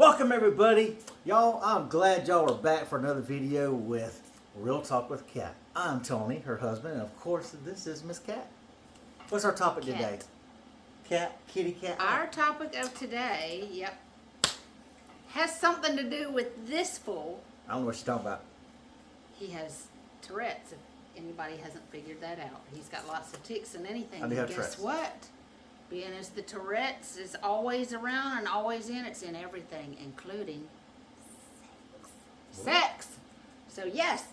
Welcome everybody. Y'all, I'm glad y'all are back for another video with Real Talk with Kat. I'm Tony, her husband, and of course this is Miss Kat. What's our topic today? Cat, kitty cat. Our topic of today, has something to do with this fool. I don't know what you're talking about. He has Tourette's, if anybody hasn't figured that out. He's got lots of tics and anything. I do And have guess Tourette's. what? Being as the Tourette's is always around and always in, it's in everything, including sex. So yes,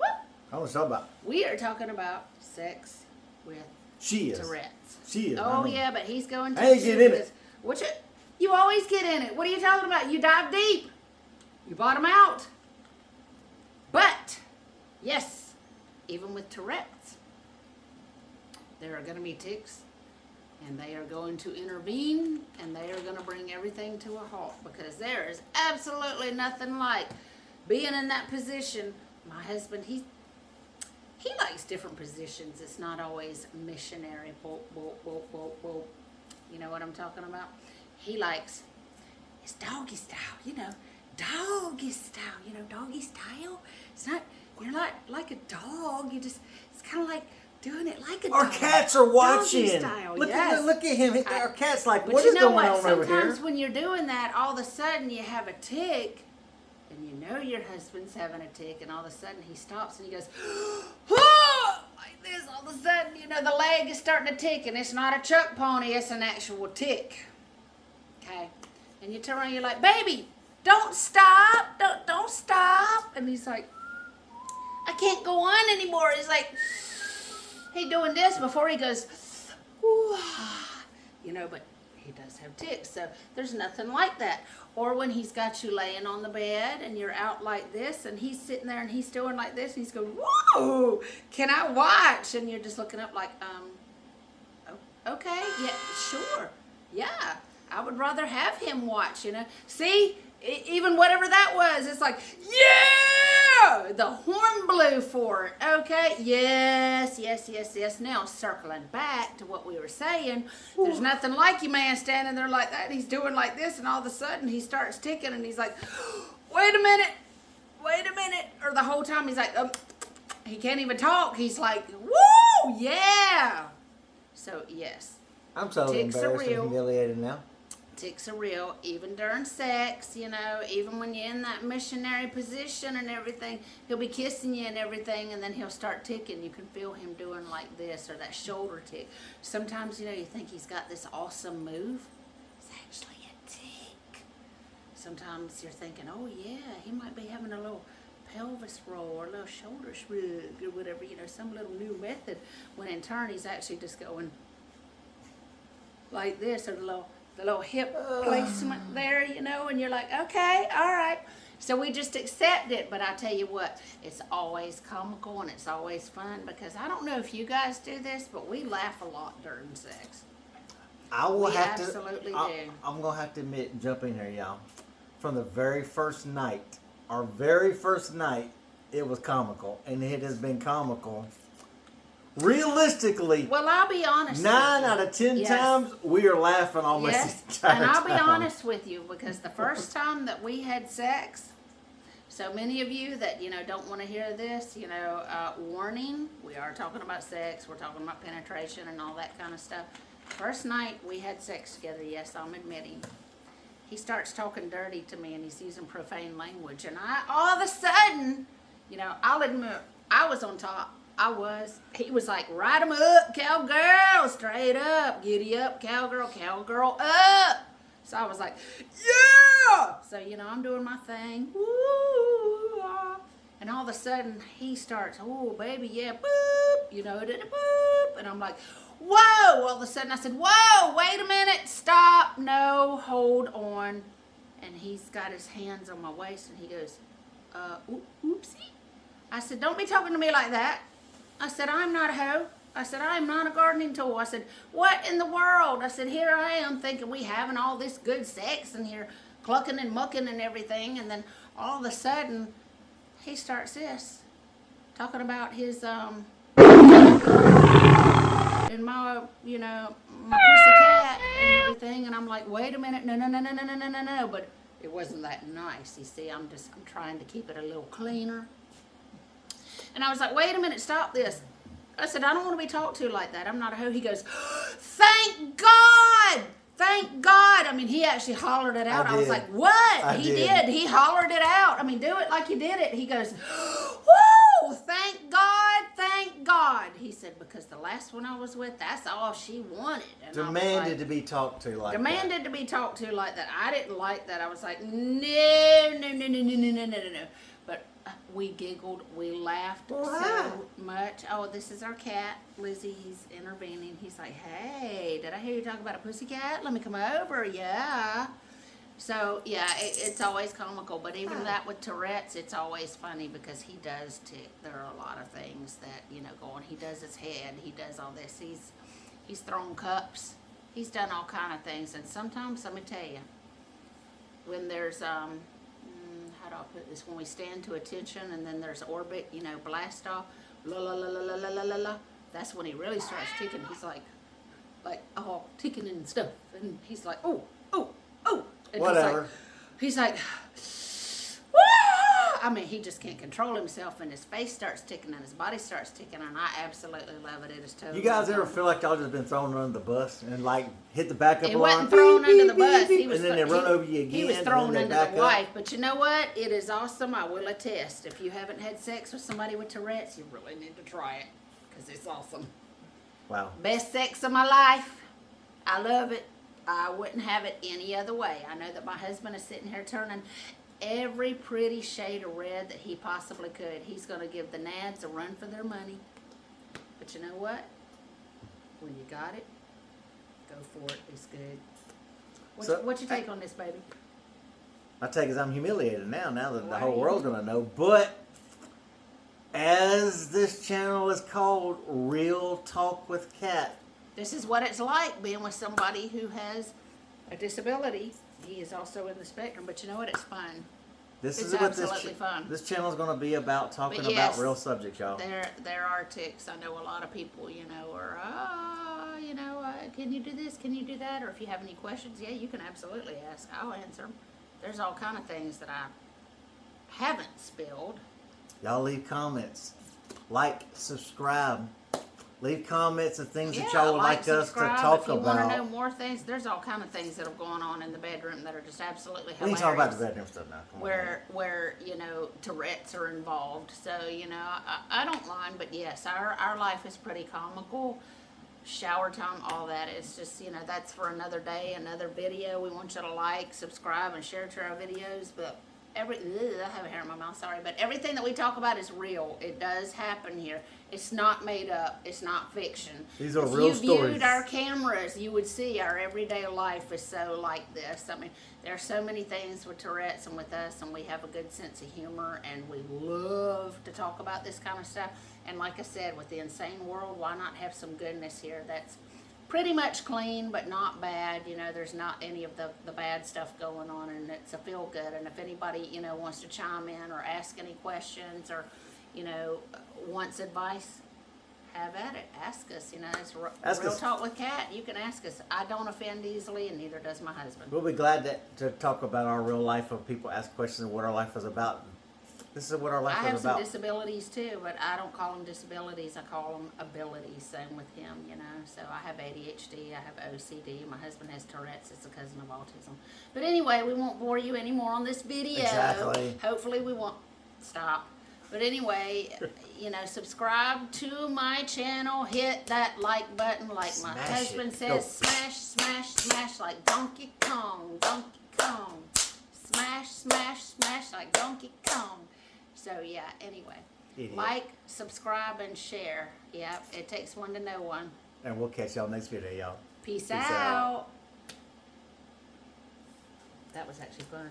I don't know what you're talking about. we are talking about sex with She is. Tourette's. She is. Oh I mean, yeah, but he's going to. I ain't get in it. You always get in it. What are you talking about? You dive deep. You bottom out. But yes, even with Tourette's, there are going to be tics, and they are going to intervene, and they are going to bring everything to a halt, because there is absolutely nothing like being in that position. My husband, he likes different positions. It's not always missionary. Whoa, whoa, whoa, whoa, whoa. You know what I'm talking about? He likes, it's doggy style, doggy style, doggy style. It's not, you're not like a dog. It's kind of like doing it like a dog. Our cats are watching. Doggy style, Look yes. at him. Our cat's like, But what you is know going what? on over here? Sometimes when you're doing that, all of a sudden you have a tick, and you know your husband's having a tick, and all of a sudden he stops and he goes, like this. All of a sudden, the leg is starting to tick, and it's not a chuck pony, it's an actual tick. Okay? And you turn around, you're like, baby, don't stop, don't stop. And he's like, I can't go on anymore. He's like, he doing this before he goes, ooh, but he does have tics, so there's nothing like that. Or when he's got you laying on the bed and you're out like this, and he's sitting there and he's doing like this, and he's going, whoa, can I watch? And you're just looking up like, okay, yeah, sure, yeah, I would rather have him watch, See, even whatever that was, it's like, yeah, the horn blew for it, okay, yes. Now, circling back to what we were saying, there's nothing like you, man, standing there like that, he's doing like this, and all of a sudden, he starts ticking, and he's like, wait a minute, or the whole time, he's like, he can't even talk, he's like, woo, yeah, so, yes. I'm totally embarrassed and humiliated now. Tics are real, even during sex, even when you're in that missionary position and everything, he'll be kissing you and everything, and then he'll start ticking. You can feel him doing like this, or that shoulder tick. Sometimes, you think he's got this awesome move. It's actually a tick. Sometimes you're thinking, oh yeah, he might be having a little pelvis roll or a little shoulder shrug or whatever, some little new method, when in turn he's actually just going like this, or the little hip placement there, and you're like, okay, all right. So we just accept it, but I tell you what, it's always comical and it's always fun, because I don't know if you guys do this, but we laugh a lot during sex. We absolutely do. I'm going to have to admit, jump in here, y'all. From the very first night, our very first night, it was comical, and it has been comical. Realistically, well, I'll be honest. 9 out of 10 times we are laughing almost the entire and I'll be time. honest with you, because the first time that we had sex, so many of you that don't want to hear this, warning, we are talking about sex, we're talking about penetration and all that kind of stuff. First night we had sex together, yes, I'm admitting, he starts talking dirty to me and he's using profane language, and all of a sudden, I'll admit, I was on top. He was like, ride 'em up, cowgirl, straight up, giddy up, cowgirl up. So I was like, yeah! So, I'm doing my thing. Woo, ah. And all of a sudden, he starts, oh, baby, yeah, boop, boop. And I'm like, whoa! All of a sudden, I said, whoa, wait a minute, stop, no, hold on. And he's got his hands on my waist, and he goes, oopsie. I said, don't be talking to me like that. I said, I'm not a hoe. I said, I'm not a gardening tool. I said, what in the world? I said, here I am thinking we having all this good sex and here clucking and mucking and everything. And then all of a sudden, he starts this, talking about his, and my, my pussy cat and everything. And I'm like, wait a minute, no. But it wasn't that nice. You see, I'm trying to keep it a little cleaner. And I was like, wait a minute, stop this. I said, I don't want to be talked to like that. I'm not a hoe. He goes, thank God! Thank God! I mean, he actually hollered it out. I was like, what? He did. He hollered it out. I mean, do it like you did it. He goes, woo! Thank God! Thank God! He said, because the last one I was with, that's all she wanted. And demanded to be talked to like that. Demanded to be talked to like that. I didn't like that. I was like, no. But we giggled, we laughed so much. Oh, this is our cat, Lizzie. He's intervening. He's like, hey, did I hear you talk about a pussycat? Let me come over. Yeah. So, yeah, it's always comical. But even that with Tourette's, it's always funny because he does tick. There are a lot of things that, go on. He does his head. He does all this. He's thrown cups. He's done all kind of things. And sometimes, let me tell you, when there's, how do I put this? When we stand to attention and then there's orbit, blast off, la la la la la la la la la. That's when he really starts ticking. He's like, oh, ticking and stuff. And he's like, oh. And whatever. He's like, wah! I mean, he just can't control himself, and his face starts ticking, and his body starts ticking, and I absolutely love it. It is totally. You guys ever feel like y'all just been thrown under the bus and like hit the backup He alarm? wasn't thrown under the bus. He was and then they run over you again. He was thrown and under then the wife. But you know what? It is awesome. I will attest. If you haven't had sex with somebody with Tourette's, you really need to try it because it's awesome. Wow. Best sex of my life. I love it. I wouldn't have it any other way. I know that my husband is sitting here turning every pretty shade of red that he possibly could. He's going to give the nads a run for their money. But you know what? When you got it, go for it. It's good. What's your take on this, baby? My take is I'm humiliated now that the whole world's going to know. But as this channel is called, Real Talk with Cat. This is what it's like being with somebody who has a disability. He is also in the spectrum, but you know what? It's fun. It's absolutely fun. This channel is going to be about talking about real subjects, y'all. There are ticks. I know a lot of people, are, can you do this? Can you do that? Or if you have any questions, yeah, you can absolutely ask. I'll answer them. There's all kind of things that I haven't spilled. Y'all leave comments. Like, subscribe. Leave comments of things that y'all would like us to talk if you about. Want to know more things? There's all kind of things that are going on in the bedroom that are just absolutely hilarious. We can talk about the bedroom stuff now. Where Tourette's are involved. So I don't mind, but yes, our life is pretty comical. Shower time, all that is just that's for another day, another video. We want you to like, subscribe, and share to our videos. But I have a hair in my mouth, sorry, but everything that we talk about is real. It does happen here. It's not made up. It's not fiction. These are real stories. If you viewed our cameras, you would see our everyday life is so like this. I mean, there are so many things with Tourette's and with us, and we have a good sense of humor, and we love to talk about this kind of stuff. And like I said, with the insane world, why not have some goodness here? That's pretty much clean, but not bad. There's not any of the bad stuff going on, and it's a feel good. And if anybody, wants to chime in or ask any questions or, wants advice, have at it. Ask us. It's Real Talk with Cat. You can ask us. I don't offend easily, and neither does my husband. We'll be glad to talk about our real life when people ask questions of what our life is about. This is what our life is about. I have some disabilities too, but I don't call them disabilities. I call them abilities. Same with him, So I have ADHD. I have OCD. My husband has Tourette's. It's a cousin of autism. But anyway, we won't bore you anymore on this video. Exactly. Hopefully we won't stop. But anyway, subscribe to my channel. Hit that like button, like my husband says. Smash, smash, smash, like Donkey Kong. Donkey Kong. Smash, smash, smash, like Donkey Kong. So yeah, anyway, like, subscribe, and share. Yep, it takes one to know one. And we'll catch y'all next video, y'all. Peace out. That was actually fun.